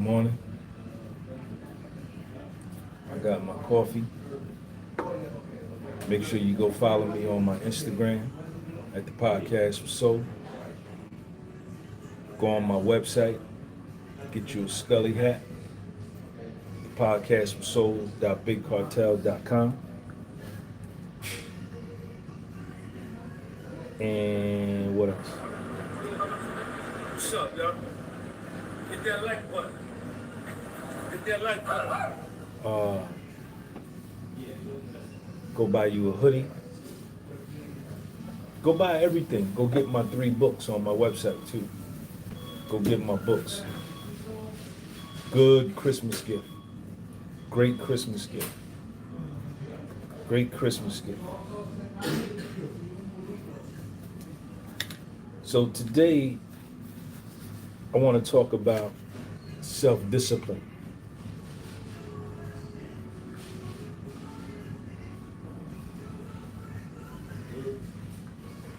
Morning. I got my coffee. Make sure you go follow me on my Instagram at the Podcast with Soul. Go on my website, get you a Scully hat, the podcast with soul.bigcartel.com. And what else? What's up, y'all? Hit that like button. Hit that like button. Go buy you a hoodie. Go buy everything. Go get my 3 books on my website too. Go get my books. Good Christmas gift. Great Christmas gift. Great Christmas gift. So today, I want to talk about self-discipline.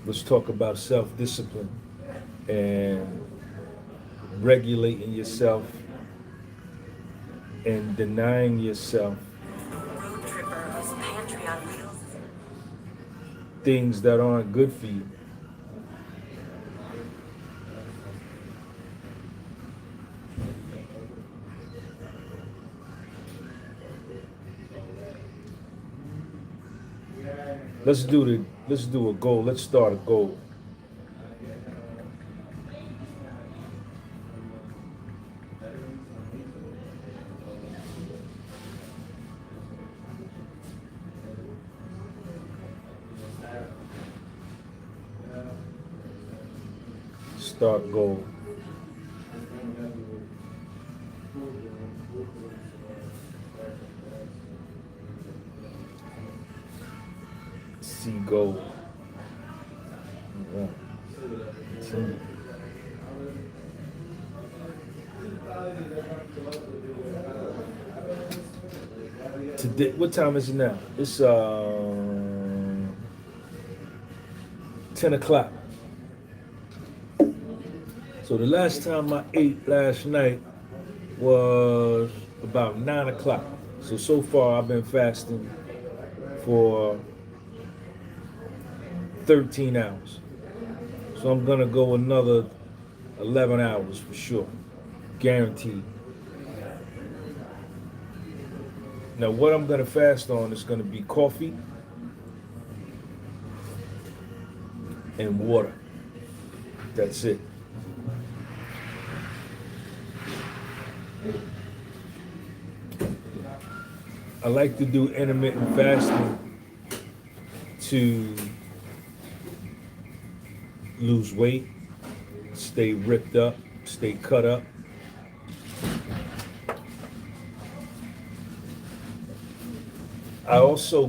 Let's talk about self-discipline and regulating yourself and denying yourself things that aren't good for you. Let's do a goal. Let's start a goal. Start goal. See goal. One, two. Today, what time is it now? It's 10 o'clock. So the last time I ate last night was about 9 o'clock. So far I've been fasting for 13 hours. So I'm gonna go another 11 hours for sure, guaranteed. Now what I'm gonna fast on is gonna be coffee and water. That's it. I like to do intermittent fasting to lose weight, stay ripped up, stay cut up. I also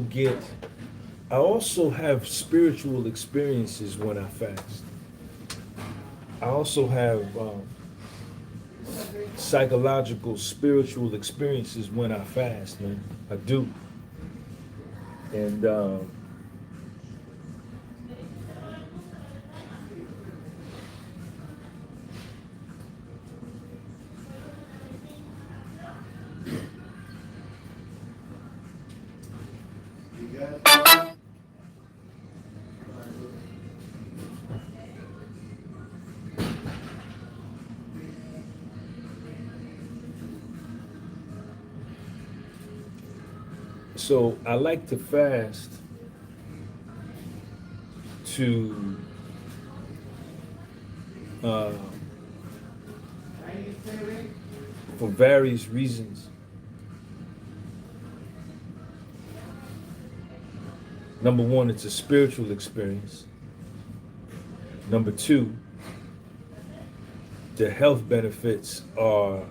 have spiritual experiences when I fast. I also have psychological, spiritual experiences when I fast, man. I do. And so I like to fast to for various reasons. Number one, it's a spiritual experience. Number two, the health benefits are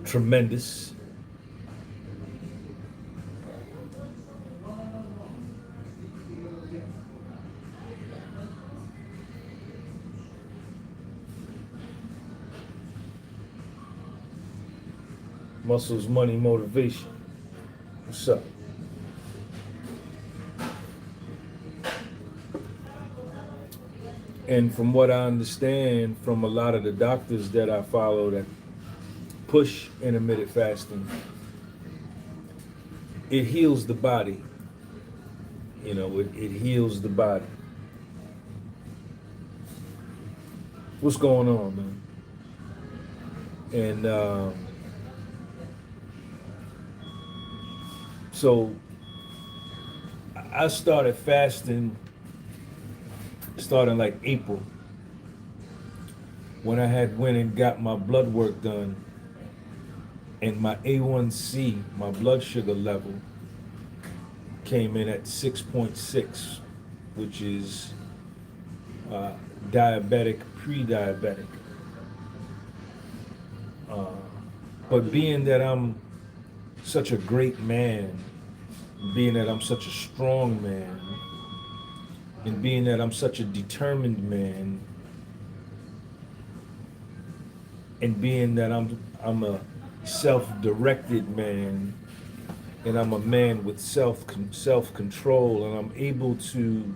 tremendous. Muscles, money, motivation. What's up? And from what I understand from a lot of the doctors that I follow that push intermittent fasting, it heals the body. It heals the body. What's going on, man? And so I started fasting starting like April when I had went and got my blood work done, and my A1C, my blood sugar level, came in at 6.6, which is diabetic, pre-diabetic. Uh, but being that I'm such a great man, being that I'm such a strong man, and being that I'm such a determined man, and being that I'm a self-directed man, and I'm a man with self-control, and I'm able to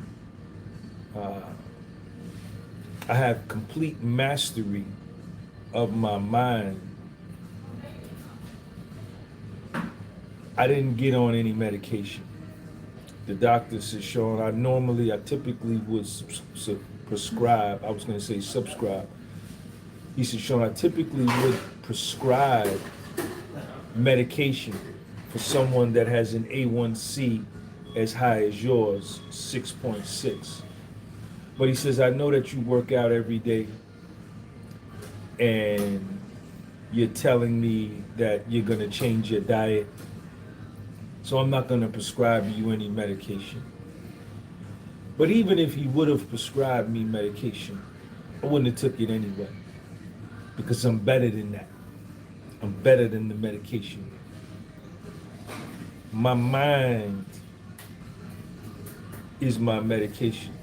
uh, I have complete mastery of my mind. I didn't get on any medication. The doctor said, Sean, I typically would prescribe, I was going to say subscribe. He said, Sean, I typically would prescribe medication for someone that has an A1C as high as yours, 6.6. But he says, I know that you work out every day, and you're telling me that you're going to change your diet. So I'm not going to prescribe you any medication. But even if he would have prescribed me medication, I wouldn't have took it anyway, because I'm better than that. I'm better than the medication. My mind is my medication,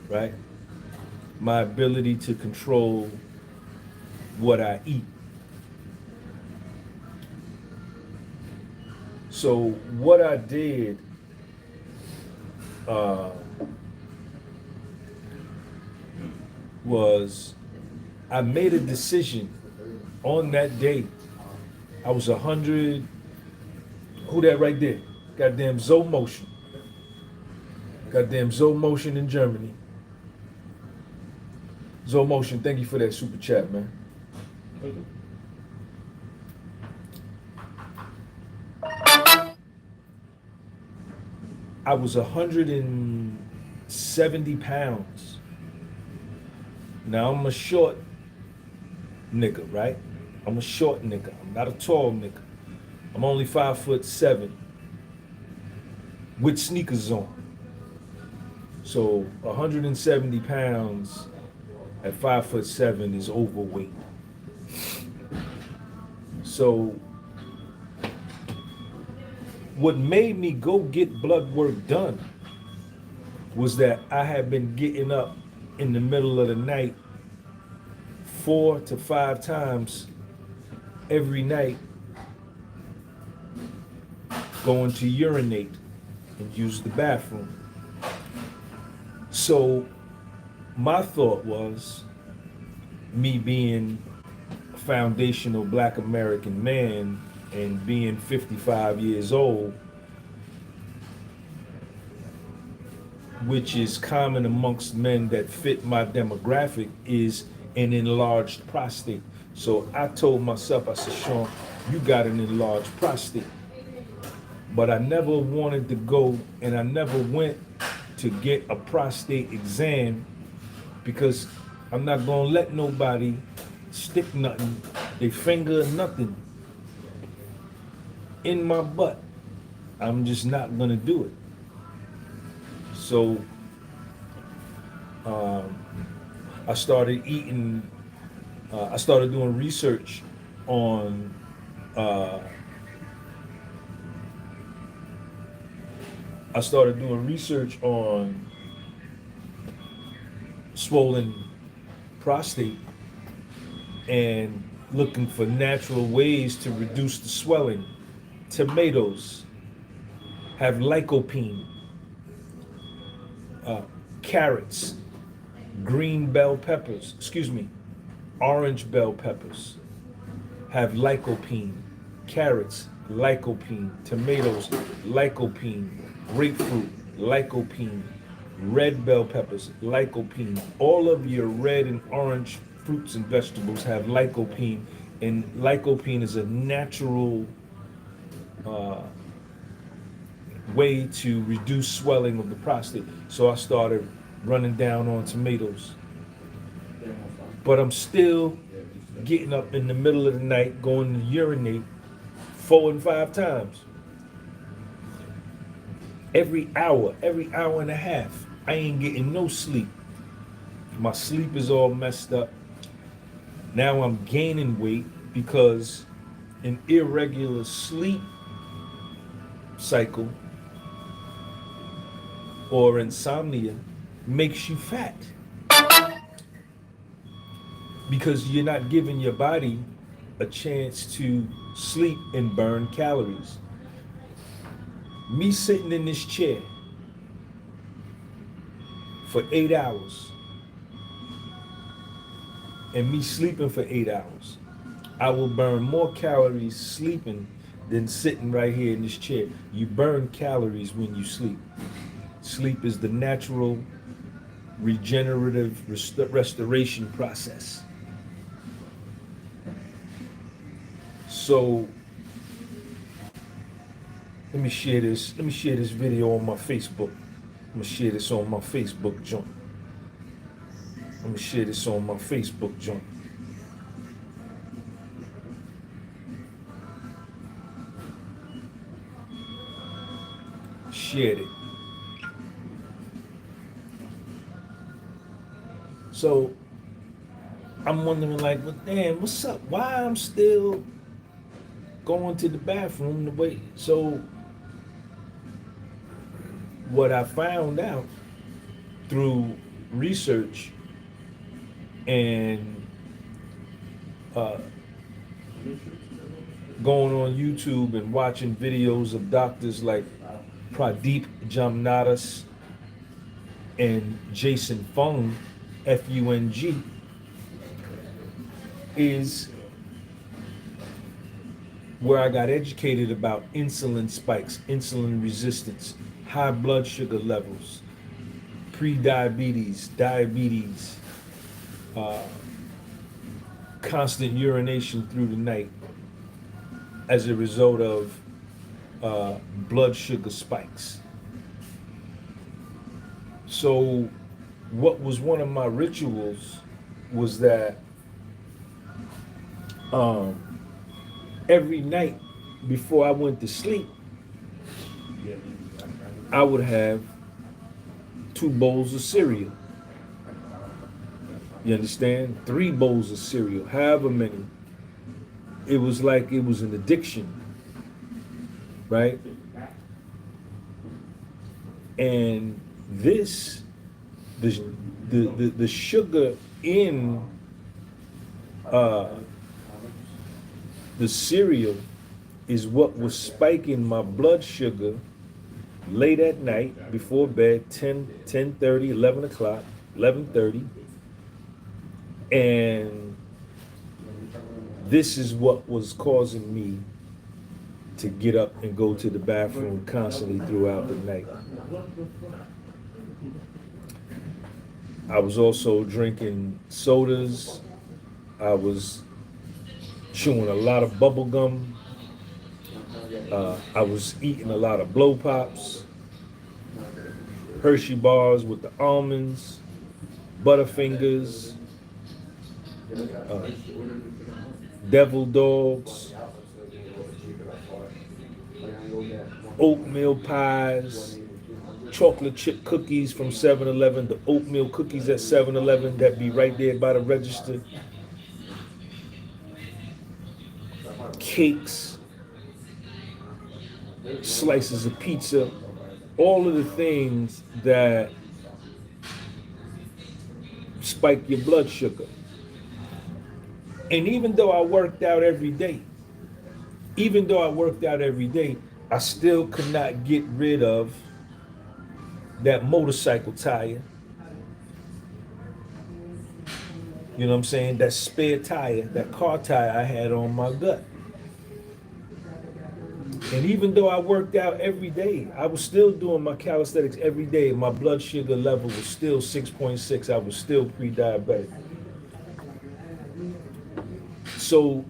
right? My ability to control what I eat. So what I did was I made a decision on that day. I was 100. Who that right there? Goddamn Zoe Motion. Goddamn Zoe Motion in Germany. Zoe Motion, thank you for that super chat, man. I was 170 pounds. Now I'm a short nigga, right? I'm a short nigga. I'm not a tall nigga. I'm only 5'7" with sneakers on. So 170 pounds at 5'7" is overweight. So what made me go get blood work done was that I had been getting up in the middle of the night 4 to 5 times every night, going to urinate and use the bathroom. So my thought was, me being a foundational Black American man and being 55 years old, which is common amongst men that fit my demographic, is an enlarged prostate. So I told myself, I said, Sean, you got an enlarged prostate. But I never wanted to go, and I never went to get a prostate exam, because I'm not gonna let nobody stick nothing, they finger nothing in my butt. I'm just not gonna do it. So I started eating, I started doing research on swollen prostate and looking for natural ways to reduce the swelling. Tomatoes have lycopene. Carrots Green bell peppers, excuse me, orange bell peppers have lycopene. Carrots, lycopene. Tomatoes, lycopene. Grapefruit, lycopene. Red bell peppers, lycopene. All of your red and orange fruits and vegetables have lycopene, and lycopene is a natural uh, way to reduce swelling of the prostate. So I started running down on tomatoes. But I'm still getting up in the middle of the night, going to urinate 4 and 5 times. Every hour and a half. I ain't getting no sleep. My sleep is all messed up. Now I'm gaining weight because an irregular sleep cycle or insomnia makes you fat. Because you're not giving your body a chance to sleep and burn calories. Me sitting in this chair for 8 hours and me sleeping for 8 hours, I will burn more calories sleeping than sitting right here in this chair. You burn calories when you sleep. Sleep is the natural regenerative restoration process. So let me share this video on my Facebook. I'm gonna share this on my Facebook joint. Shared it. So I'm wondering, like, well, damn, what's up? Why I'm still going to the bathroom the way? So what I found out through research and going on YouTube and watching videos of doctors like Pradeep Jamnadas and Jason Fung, Fung, is where I got educated about insulin spikes, insulin resistance, high blood sugar levels, pre-diabetes, diabetes, constant urination through the night as a result of blood sugar spikes. So what was one of my rituals was that every night before I went to sleep, I would have 2 bowls of cereal. You understand? 3 bowls of cereal, however many. It was like it was an addiction, right? And this, the sugar in the cereal is what was spiking my blood sugar late at night before bed, 10:30, 11 o'clock, 11:30. And this is what was causing me to get up and go to the bathroom constantly throughout the night. I was also drinking sodas. I was chewing a lot of bubble gum. I was eating a lot of blow pops, Hershey bars with the almonds, Butterfingers, Devil Dogs, oatmeal pies, chocolate chip cookies from 7-Eleven, the oatmeal cookies at 7-Eleven that be right there by the register, cakes, slices of pizza, all of the things that spike your blood sugar. And even though I worked out every day, I still could not get rid of that motorcycle tire You know what I'm saying? That spare tire, that car tire I had on my gut. And even though I worked out every day, I was still doing my calisthenics every day. My blood sugar level was still 6.6. I was still pre-diabetic. So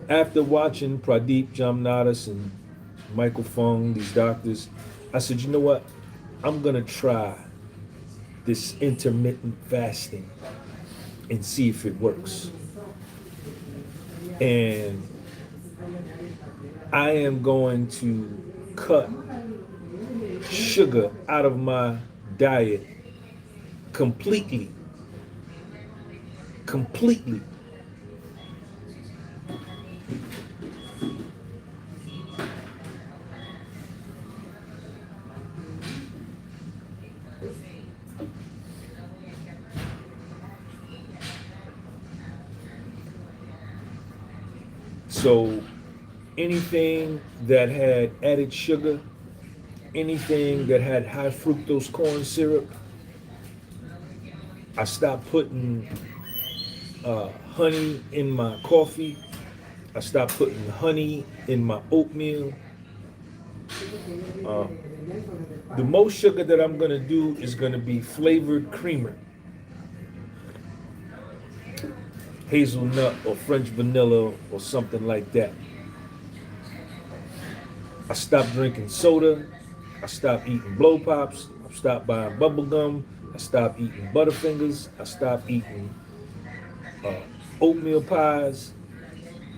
after watching Pradeep Jamnadas and Michael Fung, these doctors, I said, you know what? I'm gonna try this intermittent fasting and see if it works. And I am going to cut sugar out of my diet completely. Completely. So anything that had added sugar, anything that had high fructose corn syrup, I stopped putting honey in my coffee. I stopped putting honey in my oatmeal. Uh, the most sugar that I'm gonna do is gonna be flavored creamer, hazelnut or French vanilla or something like that. I stopped drinking soda. I stopped eating blow pops. I stopped buying bubble gum. I stopped eating Butterfingers. I stopped eating uh, oatmeal pies.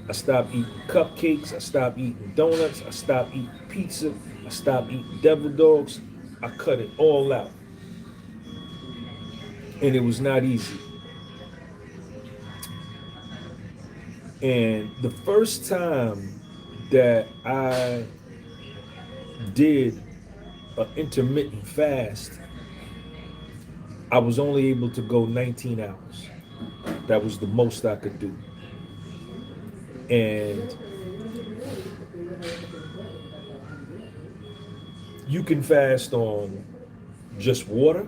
I stopped eating cupcakes. I stopped eating donuts. I stopped eating pizza. I stopped eating devil dogs. I cut it all out. And it was not easy. And the first time that I did an intermittent fast, I was only able to go 19 hours. That was the most I could do. And you can fast on just water,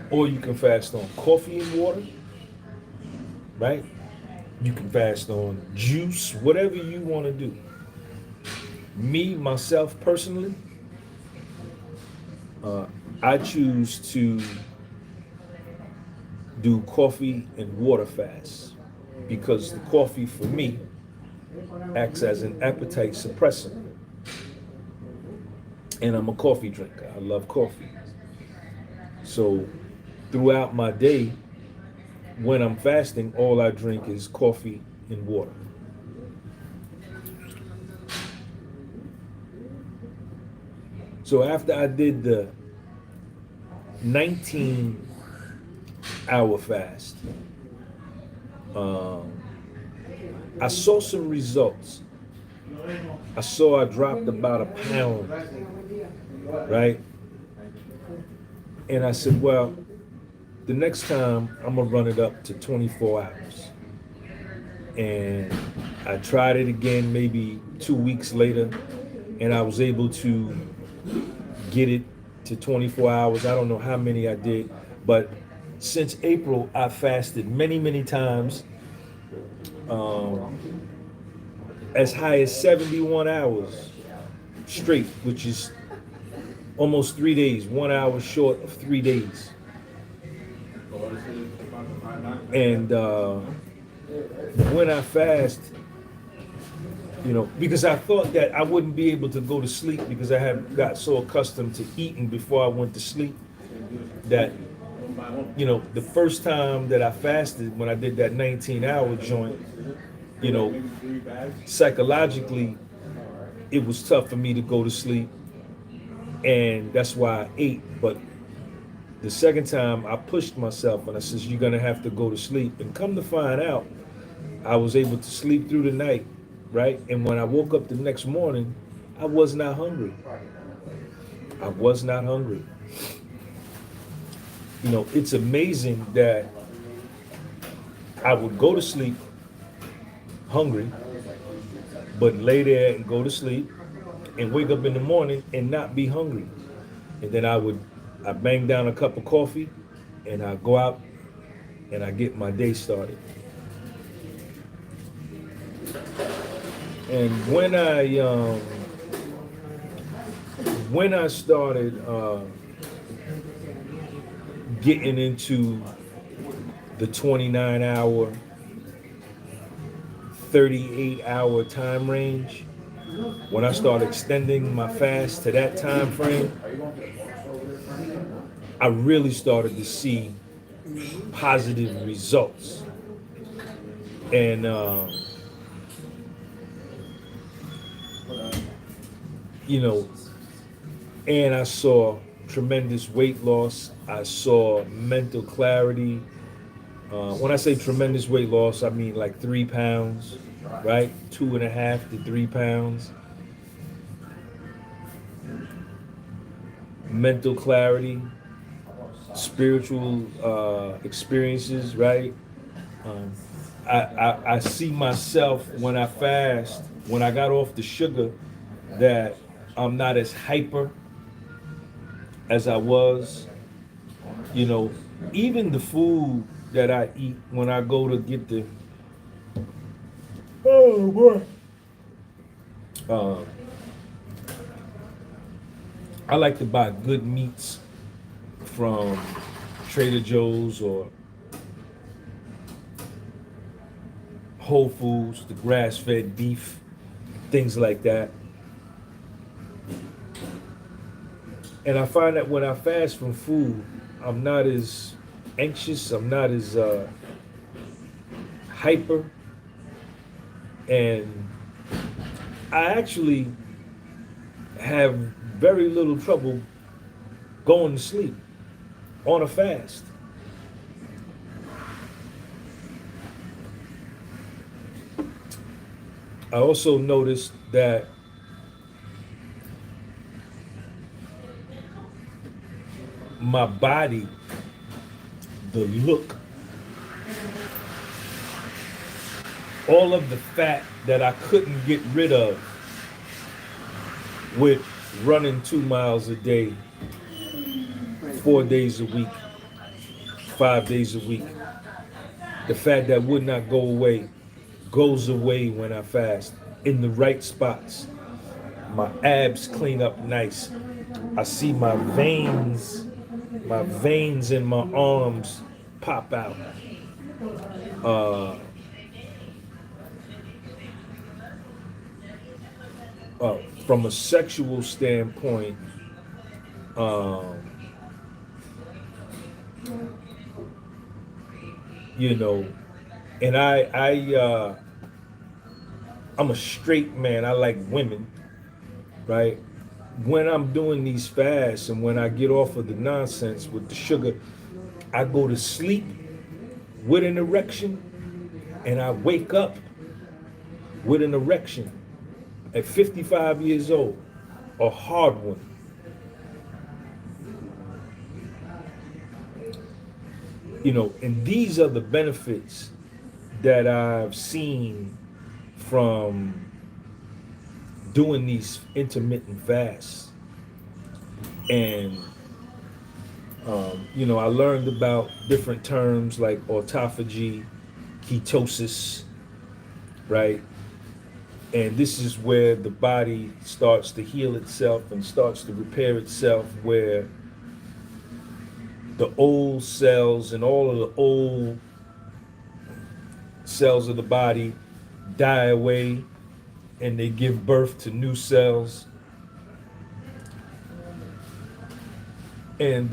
or you can fast on coffee and water, right? You can fast on juice, whatever you want to do. Me, myself, personally, I choose to do coffee and water fast because the coffee for me acts as an appetite suppressant. And I'm a coffee drinker. I love coffee. So throughout my day, when I'm fasting, all I drink is coffee and water. So after I did the 19-hour fast, I saw some results. I saw I dropped about a pound, right? And I said, well, the next time I'm gonna run it up to 24 hours. And I tried it again maybe 2 weeks later, and I was able to get it to 24 hours. I don't know how many I did, but since April, I fasted many, many times, as high as 71 hours straight, which is almost 3 days, 1 hour short of 3 days. And when I fast, because I thought that I wouldn't be able to go to sleep because I had got so accustomed to eating before I went to sleep that, the first time that I fasted, when I did that 19-hour joint, psychologically, it was tough for me to go to sleep, and that's why I ate. But the second time, I pushed myself and I said, you're gonna have to go to sleep. And come to find out, I was able to sleep through the night, right? And when I woke up the next morning, I was not hungry. I was not hungry. It's amazing that I would go to sleep hungry, but lay there and go to sleep and wake up in the morning and not be hungry. And then I bang down a cup of coffee and I go out and I get my day started. And when I started getting into the 29-hour, 38-hour time range, when I started extending my fast to that time frame, I really started to see positive results. And you know, and I saw tremendous weight loss. I saw mental clarity. When I say tremendous weight loss, I mean like 3 pounds, right? 2.5 to 3 pounds. Mental clarity, spiritual experiences, right? Um, I see myself when I fast, when I got off the sugar, that I'm not as hyper as I was. You know, even the food that I eat when I go to get the, oh boy, uh, I like to buy good meats from Trader Joe's or Whole Foods, the grass-fed beef, things like that. And I find that when I fast from food, I'm not as anxious, I'm not as hyper, and I actually have very little trouble going to sleep on a fast. I also noticed that my body, the look, all of the fat that I couldn't get rid of with running 2 miles a day, 4 days a week, 5 days a week, the fat that would not go away goes away when I fast in the right spots. My abs clean up nice. I see my veins in my arms pop out. Uh, from a sexual standpoint, um, you know, and I'm a straight man. I like women, right? When I'm doing these fasts and when I get off of the nonsense with the sugar, I go to sleep with an erection and I wake up with an erection at 55 years old, a hard one. You know, and these are the benefits that I've seen from doing these intermittent fasts. And you know, I learned about different terms like autophagy, ketosis, right? And this is where the body starts to heal itself and starts to repair itself, where the old cells and all of the old cells of the body die away and they give birth to new cells. And,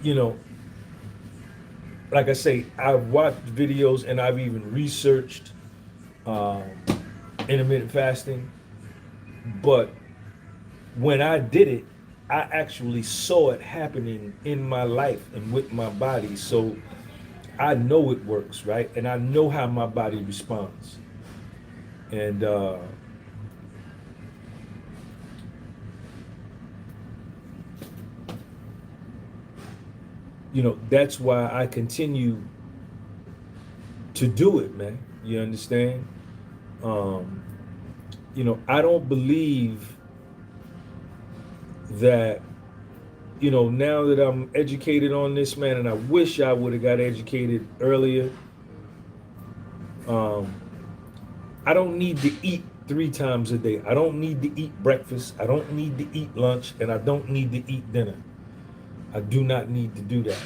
you know, like I say, I've watched videos and I've even researched um, intermittent fasting. But when I did it, I actually saw it happening in my life and with my body. So I know it works, right? And I know how my body responds. And you know, that's why I continue to do it, man. You understand? Um, you know, I don't believe that you know, now that I'm educated on this, man, and I wish I would have got educated earlier. Um, I don't need to eat 3 times a day. I don't need to eat breakfast. I don't need to eat lunch, and I don't need to eat dinner. I do not need to do that.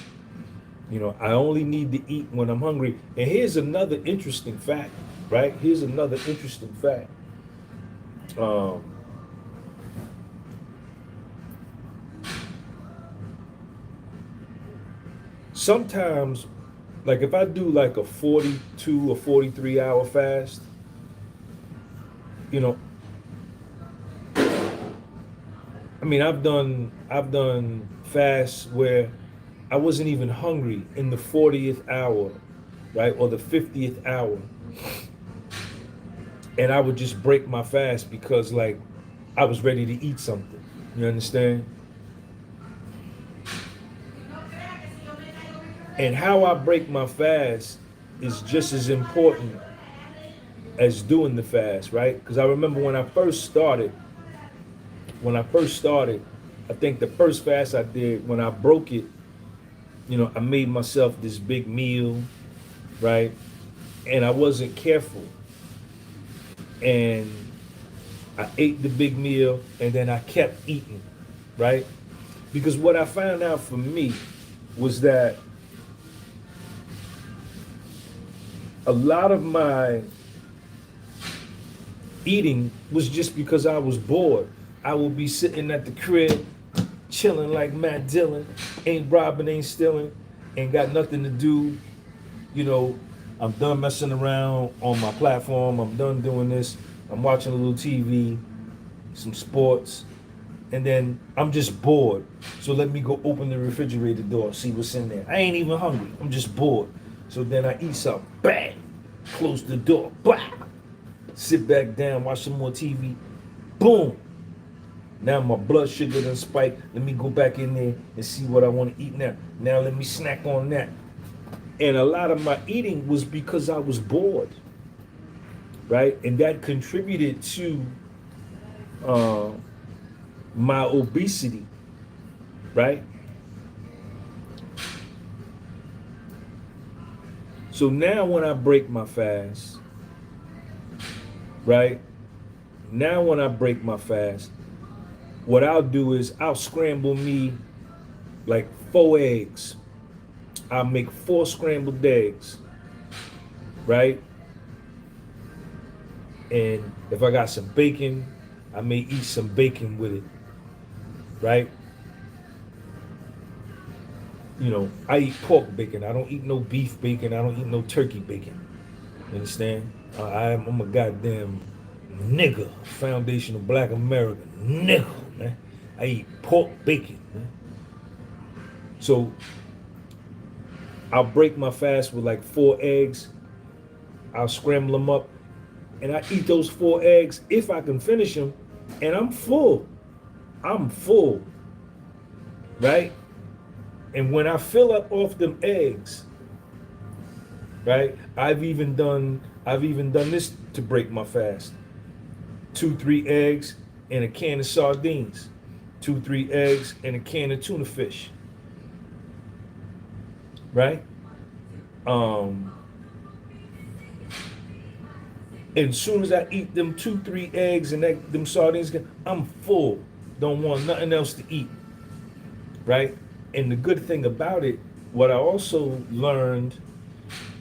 You know, I only need to eat when I'm hungry. And here's another interesting fact, right? Here's another interesting fact. Um, Sometimes, like if I do like a 42 or 43 hour fast, you know, I mean, I've done fasts where I wasn't even hungry in the 40th hour, right, or the 50th hour, and I would just break my fast because like I was ready to eat something. You understand? And how I break my fast is just as important as doing the fast, right? Because I remember when I first started, I think the first fast I did, when I broke it, you know, I made myself this big meal, right? And I wasn't careful. And I ate the big meal and then I kept eating, right? Because what I found out for me was that a lot of my eating was just because I was bored. I would be sitting at the crib, chilling like Matt Dillon, ain't robbing, ain't stealing, ain't got nothing to do. You know, I'm done messing around on my platform. I'm done doing this. I'm watching a little TV, some sports, and then I'm just bored. So let me go open the refrigerator door, see what's in there. I ain't even hungry. I'm just bored. So then I eat something. Bang! Close the door. Blah! Sit back down, watch some more TV. Boom! Now my blood sugar done spiked. Let me go back in there and see what I want to eat now. Now let me snack on that. And a lot of my eating was because I was bored, right? And that contributed to uh, my obesity, right? So now when I break my fast, right? Now when I break my fast, what I'll do is I'll scramble me like 4 eggs. I'll make 4 scrambled eggs, right? And if I got some bacon, I may eat some bacon with it, right? You know, I eat pork bacon. I don't eat no beef bacon. I don't eat no turkey bacon. You understand? I'm a goddamn nigga, foundational black American nigga, man. I eat pork bacon, man. So I'll break my fast with like 4 eggs. I'll scramble them up, and I eat those 4 eggs if I can finish them, and I'm full. I'm full, right? And when I fill up off them eggs, right? I've even done this to break my fast. 2, 3 eggs and a can of sardines. 2, 3 eggs and a can of tuna fish. Right? And as soon as I eat them 2, 3 eggs and them sardines, I'm full. Don't want nothing else to eat. Right? And the good thing about it, what I also learned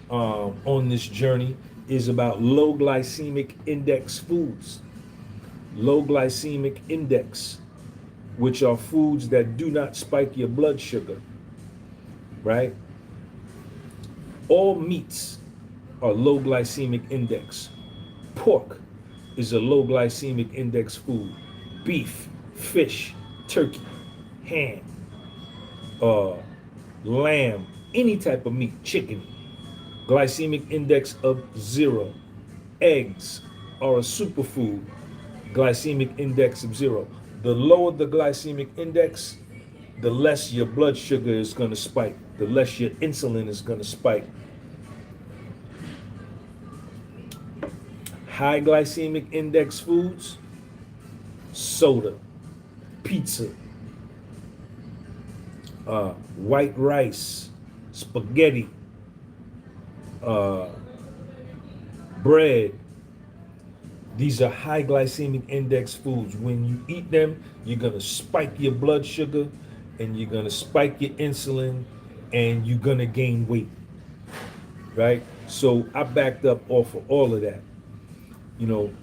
on this journey is about low glycemic index foods. Low glycemic index, which are foods that do not spike your blood sugar, right? All meats are low glycemic index. Pork is a low glycemic index food. Beef, fish, turkey, ham, uh, lamb, any type of meat, chicken, glycemic index of 0. Eggs are a superfood, glycemic index of 0. The lower the glycemic index, the less your blood sugar is going to spike, the less your insulin is going to spike. High glycemic index foods, soda, pizza, white rice, spaghetti, uh, bread. These are high glycemic index foods. When you eat them, you're gonna spike your blood sugar and you're gonna spike your insulin and you're gonna gain weight, right? So I backed up off of all of that. You know,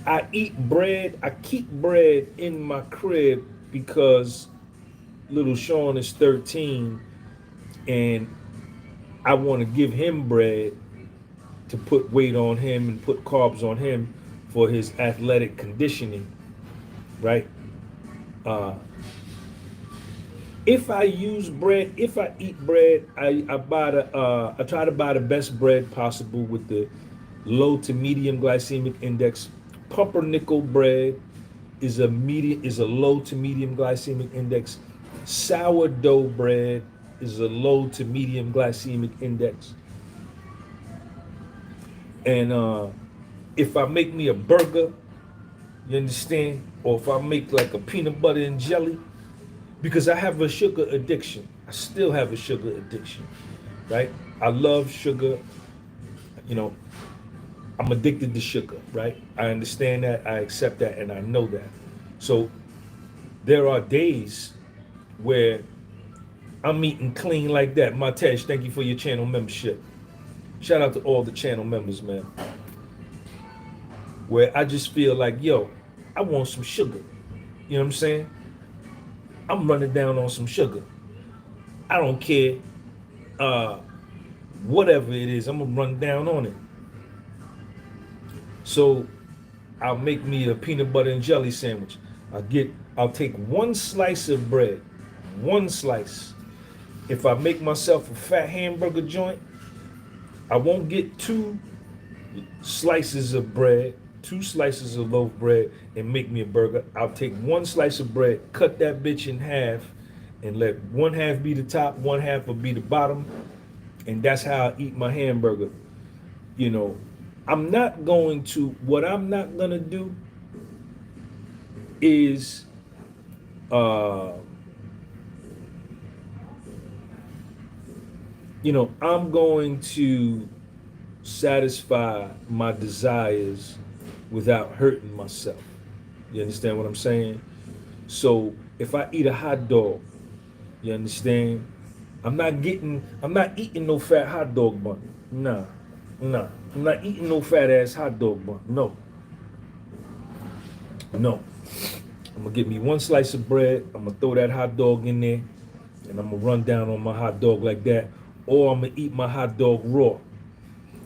I eat bread, I keep bread in my crib because little Sean is 13 and I want to give him bread to put weight on him and put carbs on him for his athletic conditioning, right? Uh, if I use bread, if I eat bread, I try to buy the best bread possible with the low to medium glycemic index. Pumpernickel bread is a low to medium glycemic index. Sourdough bread is a low to medium glycemic index. And if I make me a burger, you understand, or if I make like a peanut butter and jelly, because I have a sugar addiction. I still have a sugar addiction, right? I love sugar. You know, I'm addicted to sugar, right? I understand that, I accept that, and I know that. So there are days where I'm eating clean like that. Matesh, thank you for your channel membership. Shout out to all the channel members, man. Where I just feel like, yo, I want some sugar. You know what I'm saying? I'm running down on some sugar. I don't care uh, whatever it is, I'm gonna run down on it. So I'll make me a peanut butter and jelly sandwich. I'll take one slice of bread, one slice. If I make myself a fat hamburger joint, I won't get two slices of bread, two slices of loaf bread, and make me a burger. I'll take one slice of bread, cut that bitch in half, and let one half be the top, one half will be the bottom, and that's how I eat my hamburger. You know, what I'm not gonna do is, uh, I'm going to satisfy my desires without hurting myself. You understand what I'm saying? So if I eat a hot dog, you understand? I'm not eating no fat hot dog bun. Nah, nah. I'm not eating no fat ass hot dog bun. No, no. I'm gonna get me one slice of bread. I'm gonna throw that hot dog in there, and I'm gonna run down on my hot dog like that. Or I'm gonna eat my hot dog raw.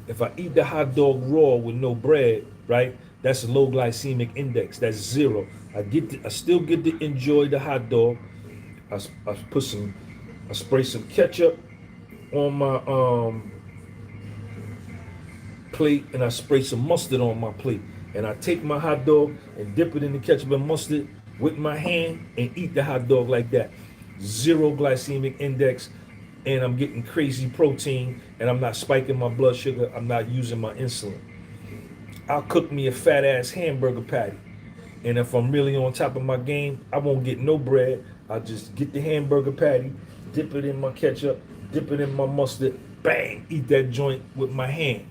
If I eat the hot dog raw with no bread, right? That's a low glycemic index. That's zero. I still get to enjoy the hot dog. I, I put some, I spray some ketchup on my plate, and I spray some mustard on my plate. And I take my hot dog and dip it in the ketchup and mustard with my hand and eat the hot dog like that. Zero glycemic index, and I'm getting crazy protein, and I'm not spiking my blood sugar. I'm not using my insulin. I'll cook me a fat ass hamburger patty. And if I'm really on top of my game, I won't get no bread. I'll just get the hamburger patty, dip it in my ketchup, dip it in my mustard, bang, eat that joint with my hand.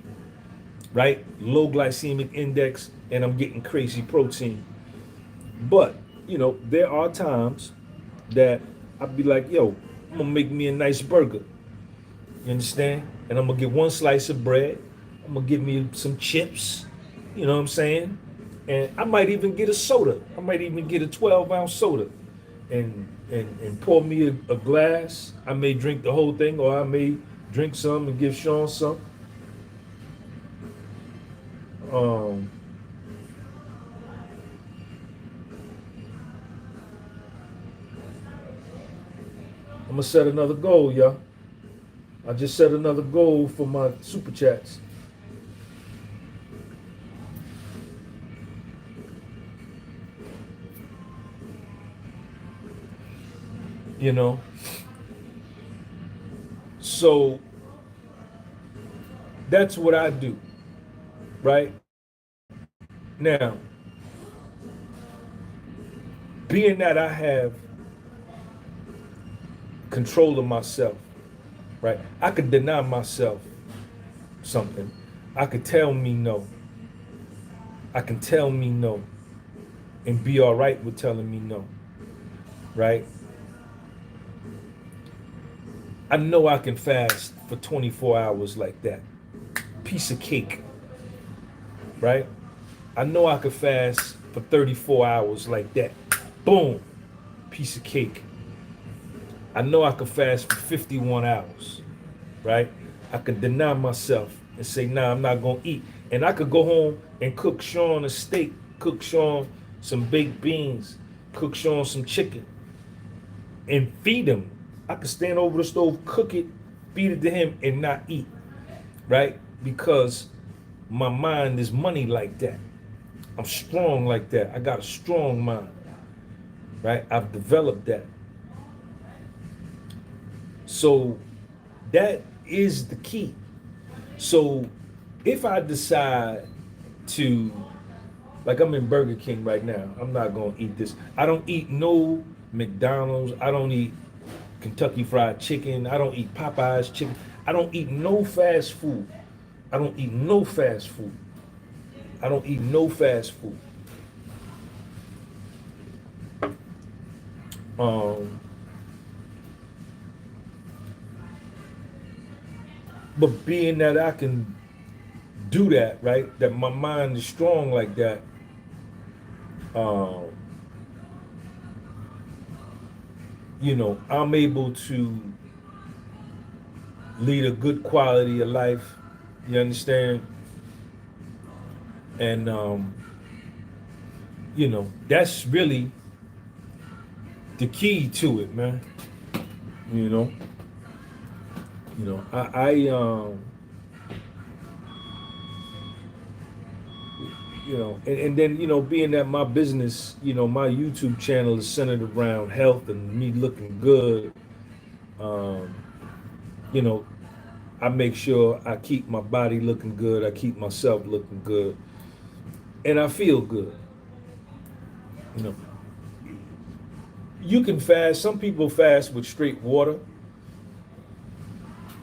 Right? Low glycemic index, and I'm getting crazy protein. But, there are times that I'd be like, yo, I'm gonna make me a nice burger. You understand? And I'm gonna get one slice of bread. I'm gonna get me some chips. You know what I'm saying? And I might even get a soda. I might even get a 12-ounce soda, and pour me a glass. I may drink the whole thing, or I may drink some and give Sean some. Um, I'm gonna set another goal, y'all. I just set another goal for my super chats. You know, so that's what I do, right? Now, being that I have control of myself, right? I could deny myself something. I could tell me no. I can tell me no and be all right with telling me no, right? I know I can fast for 24 hours like that. Piece of cake, right? I know I could fast for 34 hours like that. Boom, piece of cake. I know I could fast for 51 hours, right? I could deny myself and say, nah, I'm not gonna eat. And I could go home and cook Sean a steak, cook Sean some baked beans, cook Sean some chicken, and feed him. I could stand over the stove, cook it, feed it to him, and not eat, right? Because my mind is money like that. I'm strong like that. I got a strong mind, right? I've developed that. So that is the key. So if I decide to, like I'm in Burger King right now, I'm not gonna eat this. I don't eat no McDonald's. I don't eat Kentucky Fried Chicken. I don't eat Popeye's chicken. I don't eat no fast food. I don't eat no fast food. I don't eat no fast food. But being that I can do that, right? That my mind is strong like that. You know, I'm able to lead a good quality of life. You understand? And you know, that's really the key to it, man. You know, I you know, and then, you know, being that my business, you know, my YouTube channel is centered around health and me looking good, um, you know, I make sure I keep my body looking good, I keep myself looking good, and I feel good. You know, you can fast, some people fast with straight water,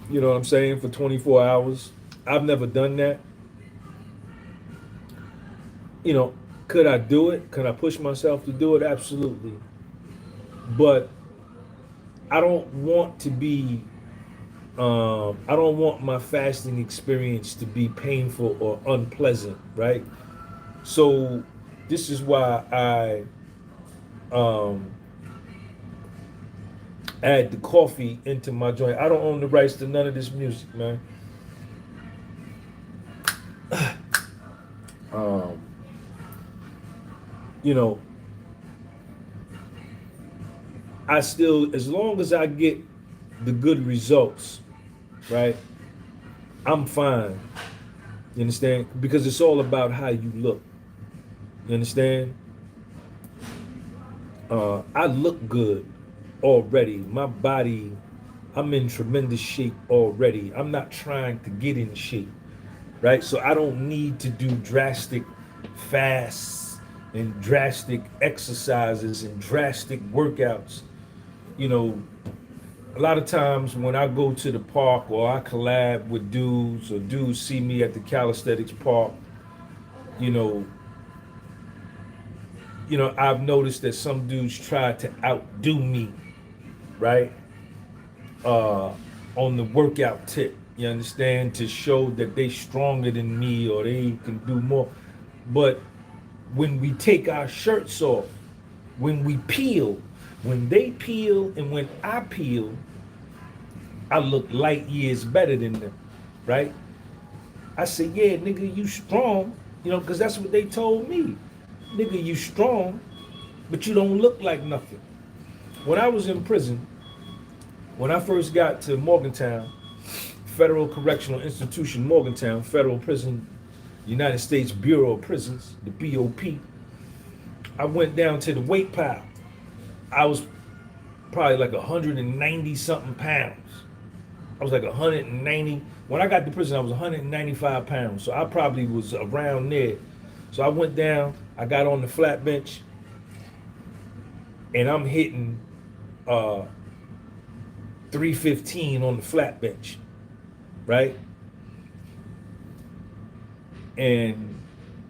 you know what I'm saying, for 24 hours. I've never done that. You know, could I do it? Could I push myself to do it? Absolutely. But I don't want to be, I don't want my fasting experience to be painful or unpleasant, right? So this is why um, add the coffee into my joint. I don't own the rights to none of this music, man. Um, you know, I still, as long as I get the good results, right, I'm fine. You understand? Because it's all about how you look. You understand? I look good already. My body, I'm in tremendous shape already. I'm not trying to get in shape, right? So I don't need to do drastic fasts and drastic exercises and drastic workouts. You know, a lot of times when I go to the park or I collab with dudes or dudes see me at the calisthenics park, you know, I've noticed that some dudes try to outdo me, right? On the workout tip, you understand, to show that they stronger than me or they can do more. But when we take our shirts off, when we peel, when they peel and when I peel, I look light years better than them, right? I say, yeah, nigga, you strong, you know, because that's what they told me. Nigga, you strong, but you don't look like nothing. When I was in prison, when I first got to Morgantown, Federal Correctional Institution, Morgantown, Federal Prison, United States Bureau of Prisons, the BOP, I went down to the weight pile. I was probably like 190 something pounds. I was like 190. When I got to prison, I was 195 pounds. So I probably was around there. So I went down, I got on the flat bench, and I'm hitting 315 on the flat bench, right? And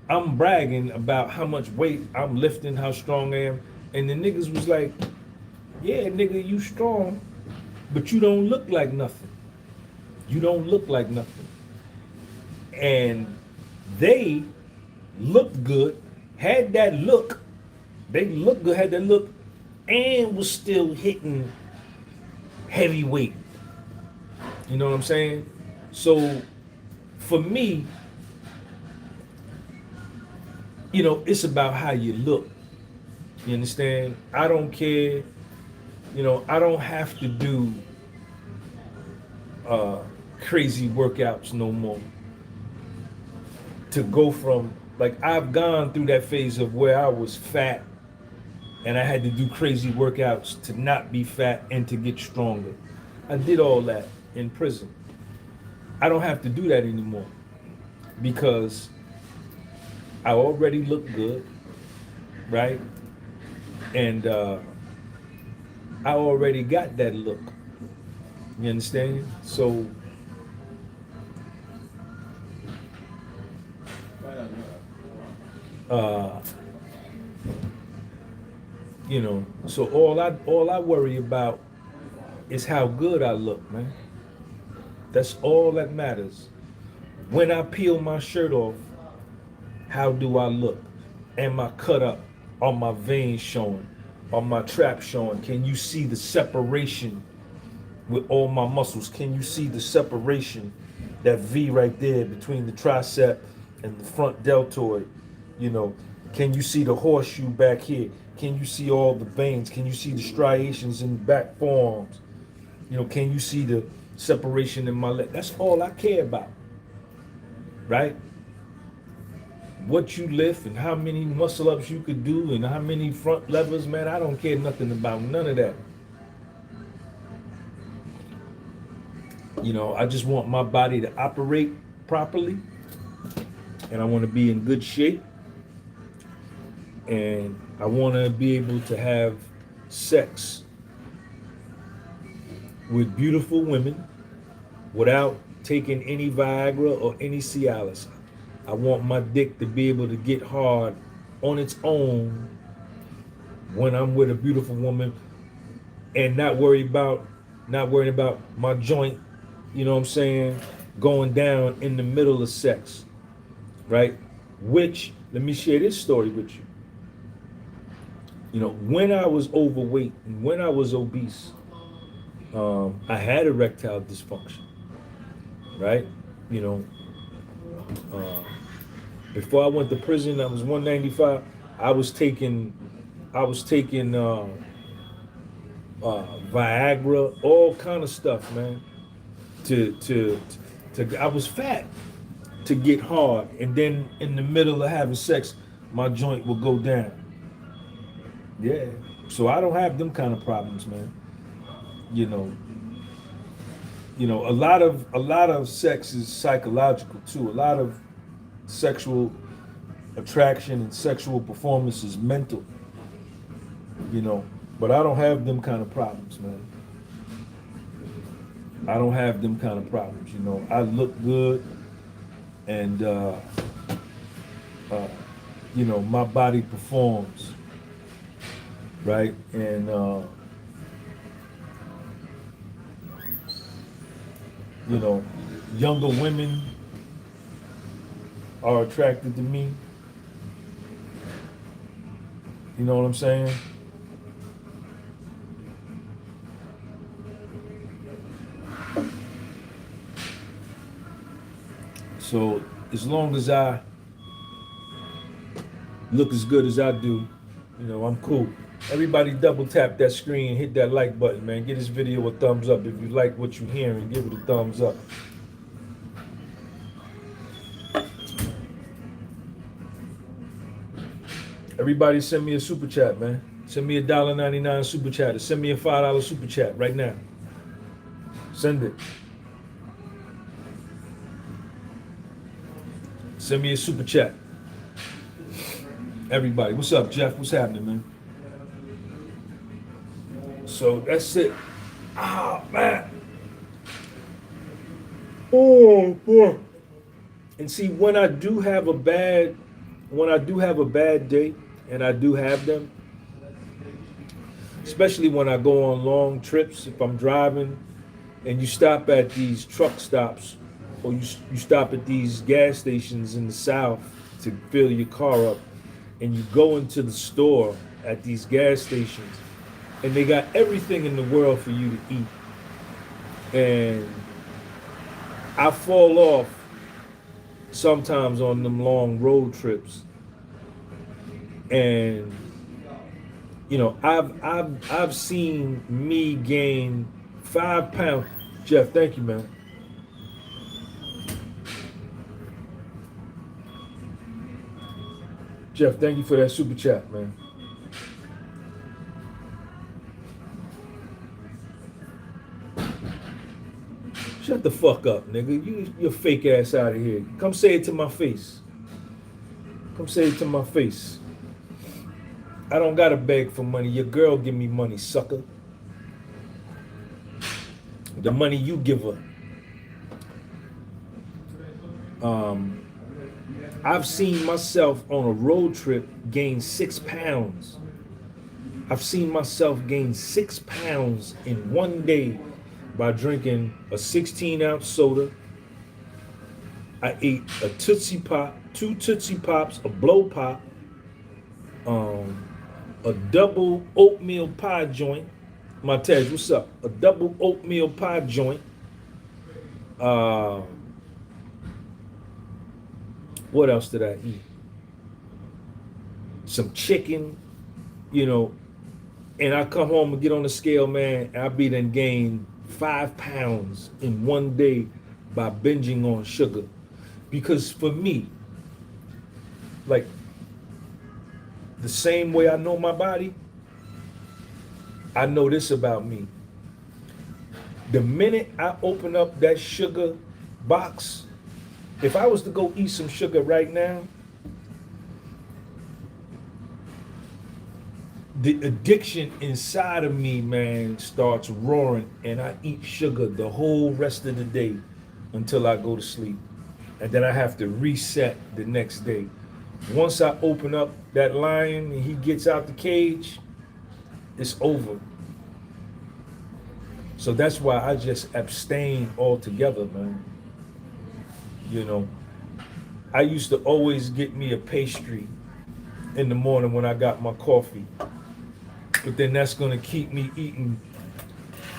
I'm bragging about how much weight I'm lifting, how strong I am. And the niggas was like, yeah, nigga, you strong, but you don't look like nothing. You don't look like nothing. And they looked good, had that look, they looked good, had that look, and was still hitting heavyweight. You know what I'm saying? So for me, you know, it's about how you look. You understand? I don't care. You know, I don't have to do crazy workouts no more to go from, like, I've gone through that phase of where I was fat and I had to do crazy workouts to not be fat and to get stronger. I did all that in prison. I don't have to do that anymore because I already look good, right? And I already got that look. You understand? So you know, so all I worry about is how good I look, man. That's all that matters. When I peel my shirt off, how do I look? Am I cut up? Are my veins showing? Are my traps showing? Can you see the separation with all my muscles? Can you see the separation, that V right there between the tricep and the front deltoid? You know, can you see the horseshoe back here? Can you see all the veins? Can you see the striations in the back forearms? You know, can you see the separation in my leg? That's all I care about, right? What you lift and how many muscle ups you could do and how many front levers, man, I don't care nothing about none of that. You know, I just want my body to operate properly, and I want to be in good shape, and I want to be able to have sex with beautiful women without taking any Viagra or any Cialis. I want my dick to be able to get hard on its own when I'm with a beautiful woman and not worrying about my joint, you know what I'm saying, going down in the middle of sex, right? Which, let me share this story with you. You know, when I was overweight and when I was obese, I had erectile dysfunction, right? You know, before I went to prison, I was 195. I was taking Viagra, all kind of stuff, man. I was fat to get hard, and then in the middle of having sex, my joint would go down. Yeah, so I don't have them kind of problems, man. You know, a lot of sex is psychological too. A lot of sexual attraction and sexual performance is mental, you know, but I don't have them kind of problems, man. I don't have them kind of problems, you know. I look good, and you know, my body performs, right? And you know, younger women are attracted to me. You know what I'm saying? So as long as I look as good as I do, you know, I'm cool. Everybody double tap that screen, hit that like button, man. Give this video a thumbs up. If you like what you're hearing, give it a thumbs up. Everybody send me a super chat, man. Send me a $1.99 super chat, or send me a $5 super chat right now. Send it. Send me a super chat. Everybody, what's up, Jeff? What's happening, man? So that's it. Ah. Man. Oh boy. And see, when I do have a bad day, and I do have them, especially when I go on long trips, if I'm driving and you stop at these truck stops or you stop at these gas stations in the South to fill your car up, and you go into the store at these gas stations and they got everything in the world for you to eat. And I fall off sometimes on them long road trips. And I've seen me gain 5 pounds. Jeff, thank you, man. Jeff, thank you for that super chat, man. Shut the fuck up, nigga. Your fake ass out of here. Come say it to my face. Come say it to my face. I don't gotta beg for money. Your girl give me money, sucker. The money you give her. I've seen myself on a road trip gain 6 pounds. I've seen myself gain 6 pounds in one day by drinking a 16-ounce soda. I ate a Tootsie Pop, 2 Tootsie Pops, a Blow Pop, a double oatmeal pie joint. Montez, what's up? A double oatmeal pie joint. What else did I eat? Some chicken, and I come home and get on the scale, man. I be done gained 5 pounds in one day by binging on sugar. Because for me, like the same way I know my body, I know this about me. The minute I open up that sugar box, if I was to go eat some sugar right now, the addiction inside of me, man, starts roaring, and I eat sugar the whole rest of the day until I go to sleep. And then I have to reset the next day. Once I open up that lion and he gets out the cage, it's over. So that's why I just abstain altogether, man. I used to always get me a pastry in the morning when I got my coffee. But then that's gonna keep me eating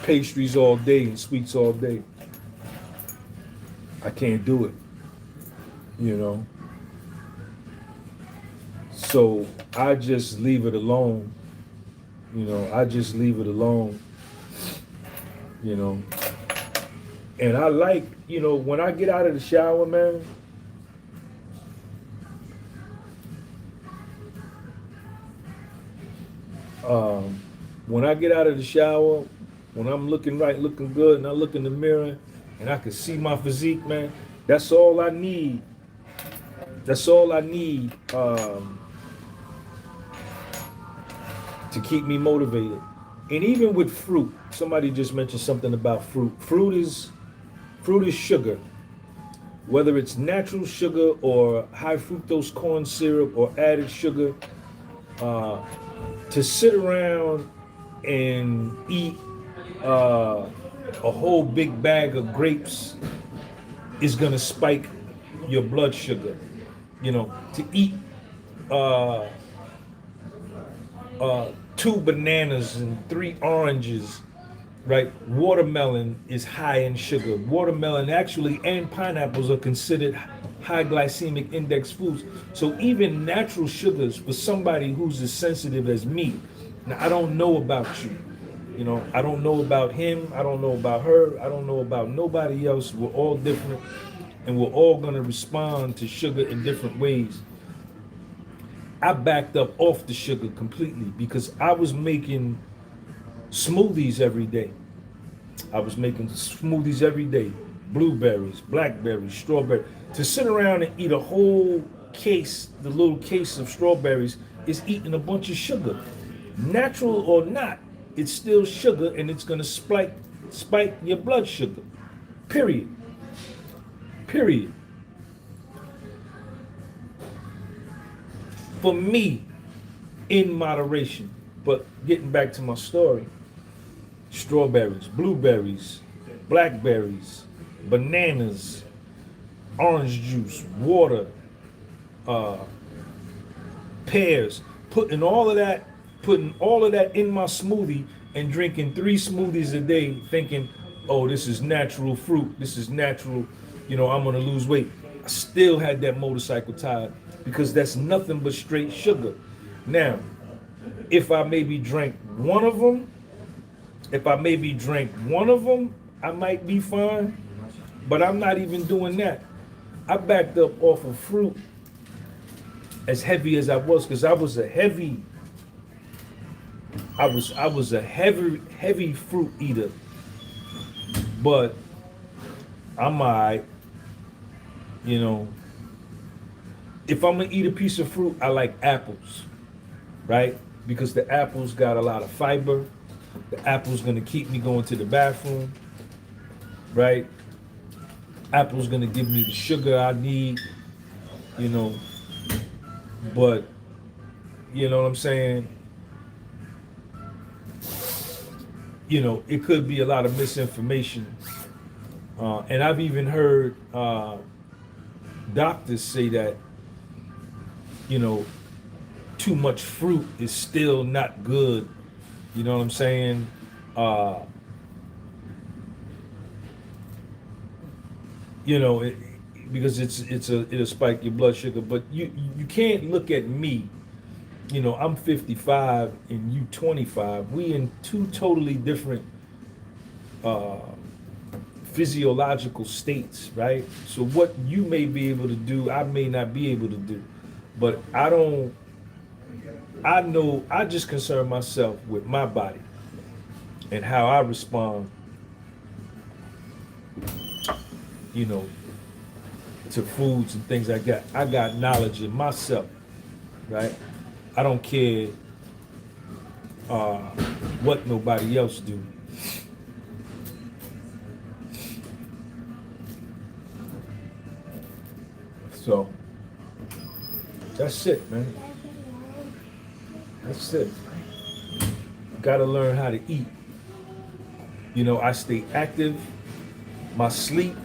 pastries all day and sweets all day. I can't do it, So I just leave it alone. I just leave it alone. And I like, when I get out of the shower, man, when I get out of the shower, when I'm looking right, looking good, and I look in the mirror and I can see my physique, man, that's all I need. That's all I need to keep me motivated. And even with fruit, somebody just mentioned something about fruit. Fruit is sugar. Whether it's natural sugar or high fructose corn syrup or added sugar, to sit around and eat a whole big bag of grapes is gonna spike your blood sugar. To eat 2 bananas and 3 oranges, right? Watermelon is high in sugar. Watermelon actually and pineapples are considered high glycemic index foods. So even natural sugars for somebody who's as sensitive as me. Now I don't know about you. I don't know about him. I don't know about her. I don't know about nobody else. We're all different, and we're all gonna respond to sugar in different ways. I backed up off the sugar completely because I was making smoothies every day. Blueberries, blackberries, strawberries. To sit around and eat a whole case, the little case of strawberries, is eating a bunch of sugar. Natural or not, it's still sugar, and it's gonna spike spike your blood sugar. Period. Period. For me, in moderation. But getting back to my story, strawberries, blueberries, blackberries, bananas, orange juice, water, uh, pears, putting all of that in my smoothie and drinking 3 smoothies a day, thinking, oh, this is natural fruit, this is natural, I'm gonna lose weight. I still had that motorcycle tire because that's nothing but straight sugar. Now, if I maybe drank one of them, I might be fine, but I'm not even doing that. I backed up off of fruit as heavy as I was, because I was a heavy fruit eater. But I'm alright, If I'm gonna eat a piece of fruit, I like apples, right? Because the apples got a lot of fiber. The apple's gonna keep me going to the bathroom, right? Apple's gonna give me the sugar I need, but you know what I'm saying? It could be a lot of misinformation. And I've even heard doctors say that, too much fruit is still not good. You know what I'm saying? Because it'll spike your blood sugar. But you can't look at me. I'm 55 and you 25. We in 2 totally different physiological states, right? So what you may be able to do, I may not be able to do. But I know I just concern myself with my body and how I respond, to foods and things like that. I got knowledge in myself, right? I don't care what nobody else do. So that's it, man. That's it. Gotta learn how to eat. I stay active. My sleep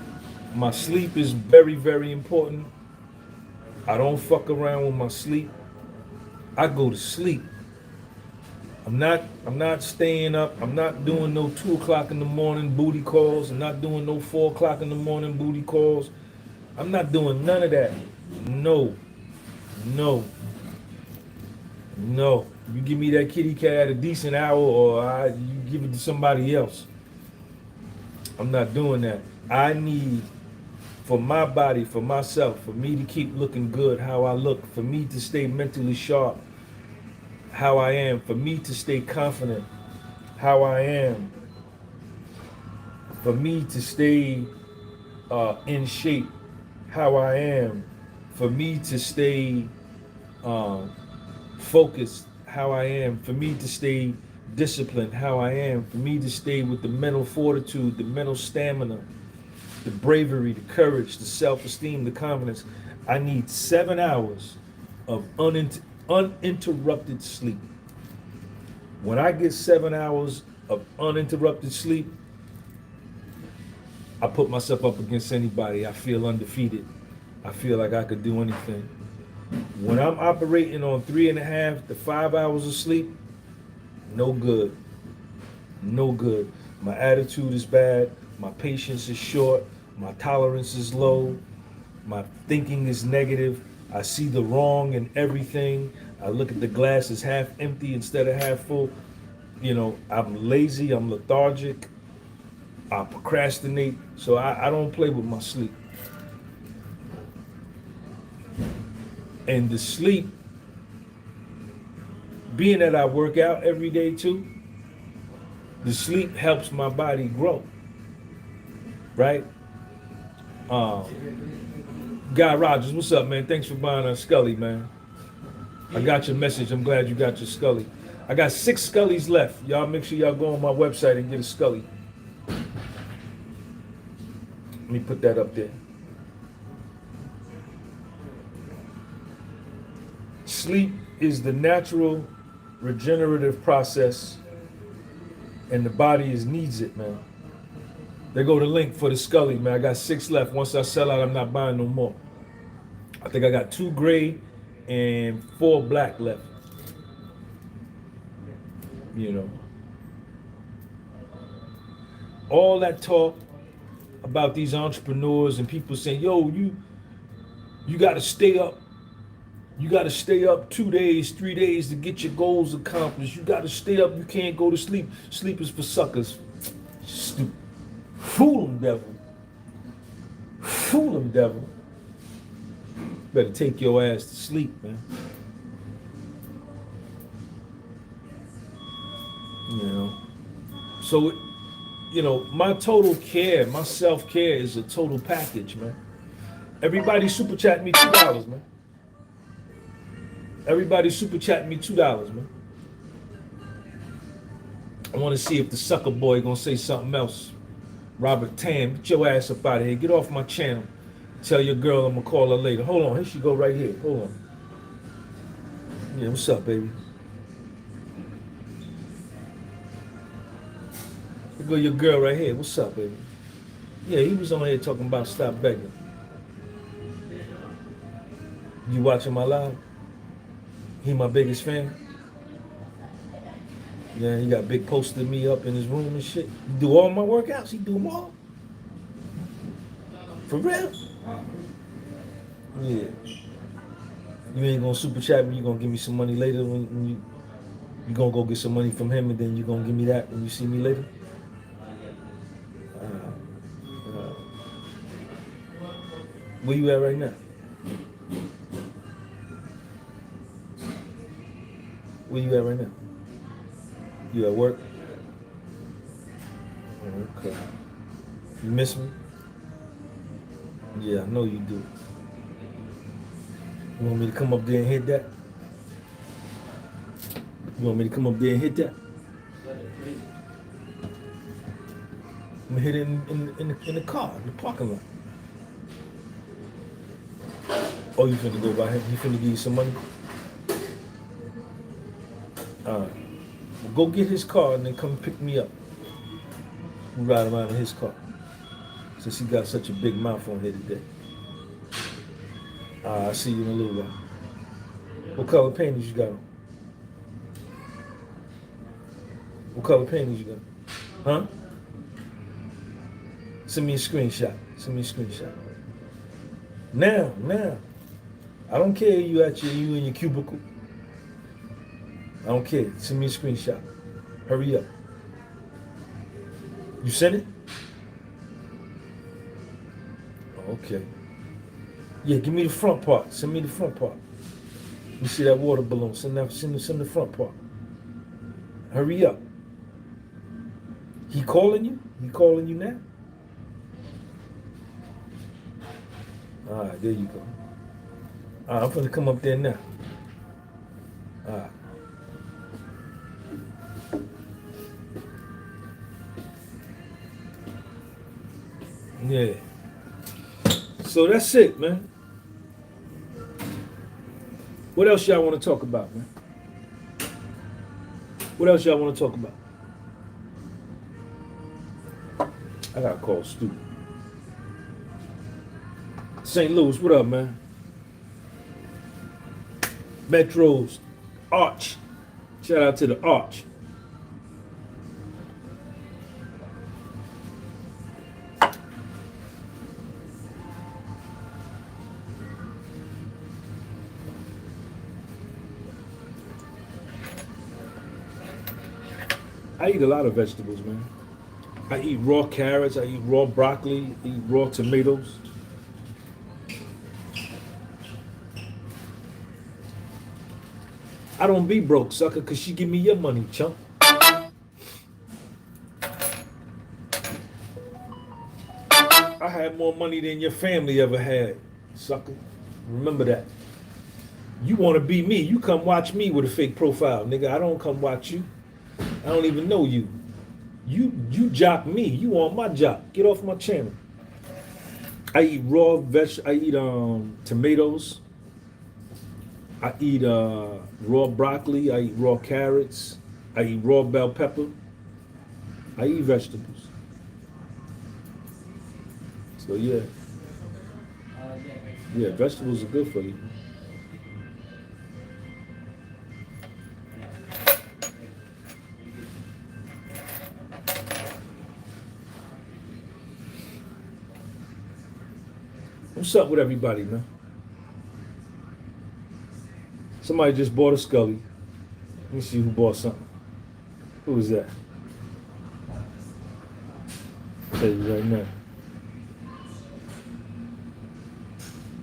is very, very important. I don't fuck around with my sleep. I go to sleep. I'm not staying up. I'm not doing no 2 o'clock in the morning booty calls. I'm not doing no 4 o'clock in the morning booty calls. I'm not doing none of that. No. You give me that kitty cat at a decent hour, or you give it to somebody else. I'm not doing that. I need, for my body, for myself, for me to keep looking good how I look, for me to stay mentally sharp how I am, for me to stay confident how I am, for me to stay in shape how I am, for me to stay focused how I am, for me to stay disciplined how I am, for me to stay with the mental fortitude, the mental stamina, the bravery, the courage, the self-esteem, the confidence. I need 7 hours of uninterrupted sleep. When I get 7 hours of uninterrupted sleep, I put myself up against anybody. I feel undefeated. I feel like I could do anything. When I'm operating on 3.5 to 5 hours of sleep, no good. No good. My attitude is bad. My patience is short. My tolerance is low. My thinking is negative. I see the wrong in everything. I look at the glass as half empty instead of half full. I'm lazy. I'm lethargic. I procrastinate. So I don't play with my sleep. And the sleep, being that I work out every day too, the sleep helps my body grow, right? Guy Rogers, what's up, man? Thanks for buying a Scully, man. I got your message. I'm glad you got your Scully. I got 6 Scullys left. Y'all make sure y'all go on my website and get a Scully. me put that up there. Sleep is the natural regenerative process, and the body needs it, man. There go the link for the Scully, man. I got 6 left. Once I sell out, I'm not buying no more. I think I got 2 gray and 4 black left. You know. All that talk about these entrepreneurs and people saying, yo, you gotta stay up. You gotta stay up 2 days, 3 days to get your goals accomplished. You gotta stay up, you can't go to sleep. Sleep is for suckers. Stupid. Fool them, devil. Fool them, devil. Better take your ass to sleep, man. You know. So, you know, my total care, my self-care is a total package, man. Everybody super chat me $2, man. Everybody super chat me $2, man. I want to see if the sucker boy gonna say something else. Robert Tam, get your ass up out of here. Get off my channel. Tell your girl I'm gonna call her later. Hold on, here she go right here. Hold on. Yeah, what's up, baby? Here go your girl right here. What's up, baby? Yeah, he was on here talking about stop begging. You watching my live? He my biggest fan. Yeah, he got big poster of me up in his room and shit. He do all my workouts. He do them all. For real? Yeah. You ain't gonna super chat me. You gonna give me some money later when you gonna go get some money from him and then you gonna give me that when you see me later. Where you at right now? Where you at right now? You at work? Okay. You miss me? Yeah, I know you do. You want me to come up there and hit that? You want me to come up there and hit that? I'm gonna hit it in the car, in the parking lot. Oh, you finna go by him? He finna give you some money? Alright. Well, go get his car and then come pick me up. We ride around in his car. Since he got such a big mouth on here today. I'll see you in a little while. What color panties you got on? What color panties you got? Huh? Send me a screenshot. Send me a screenshot. Now. I don't care you in your cubicle. I don't care. Send me a screenshot. Hurry up. You sent it? Okay. Yeah, give me the front part. Send me the front part. You see that water balloon? Send the front part. Hurry up. He calling you? He calling you now? All right, there you go. All right, I'm gonna come up there now. All right. Yeah. So that's it, man. What else y'all want to talk about, man? What else y'all want to talk about? I gotta call Stu. St. Louis, what up, man? Metro's Arch. Shout out to the Arch. I eat a lot of vegetables, man. I eat raw carrots, I eat raw broccoli, I eat raw tomatoes. I don't be broke, sucker, cause she give me your money, chump. I had more money than your family ever had, sucker. Remember that. You wanna be me, you come watch me with a fake profile, nigga. I don't come watch you. I don't even know you. You jock me. You on my jock. Get off my channel. I eat raw I eat tomatoes. I eat raw broccoli. I eat raw carrots. I eat raw bell pepper. I eat vegetables. So yeah, yeah, vegetables are good for you. What's up with everybody, man? Somebody just bought a Scully. Let me see who bought something. Who was that? I'll tell you right now.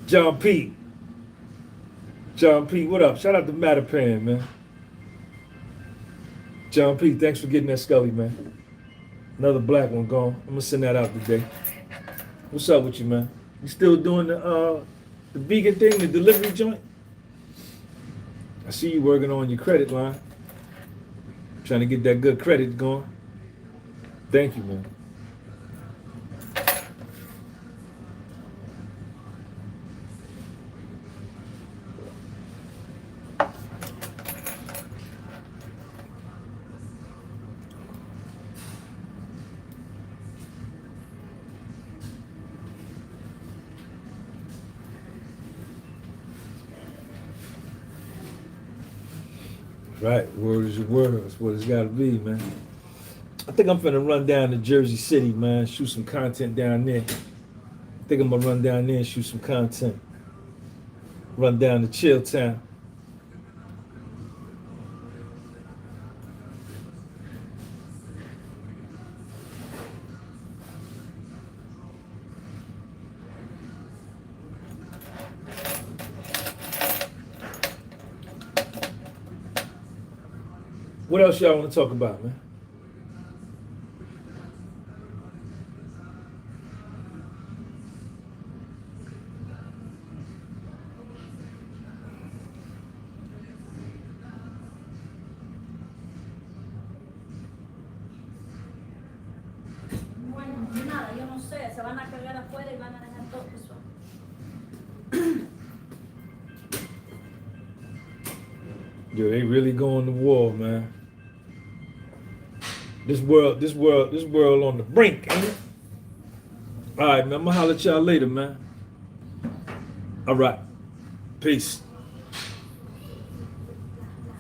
John P. John P, what up? Shout out to Mattapan, man. John P, thanks for getting that Scully, man. Another black one gone. I'm gonna send that out today. What's up with you, man? You still doing the vegan thing, the delivery joint? I see you working on your credit line. Trying to get that good credit going. Thank you, man. Right, word is your word. That's what it's got to be, man. I think I'm finna run down to Jersey City, man. Shoot some content down there. I think I'm gonna run down there and shoot some content. Run down to Chill Town. What else y'all want to talk about, man? Bueno, nada, yo no sé, se van a cargar afuera y van a dejar todo eso. Yo, they really going to war, man. This world on the brink, ain't it? All right, man. I'm gonna holler at y'all later, man. All right. Peace.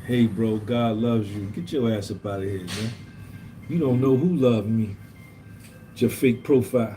Hey, bro, God loves you. Get your ass up out of here, man. You don't know who loved me. It's your fake profile.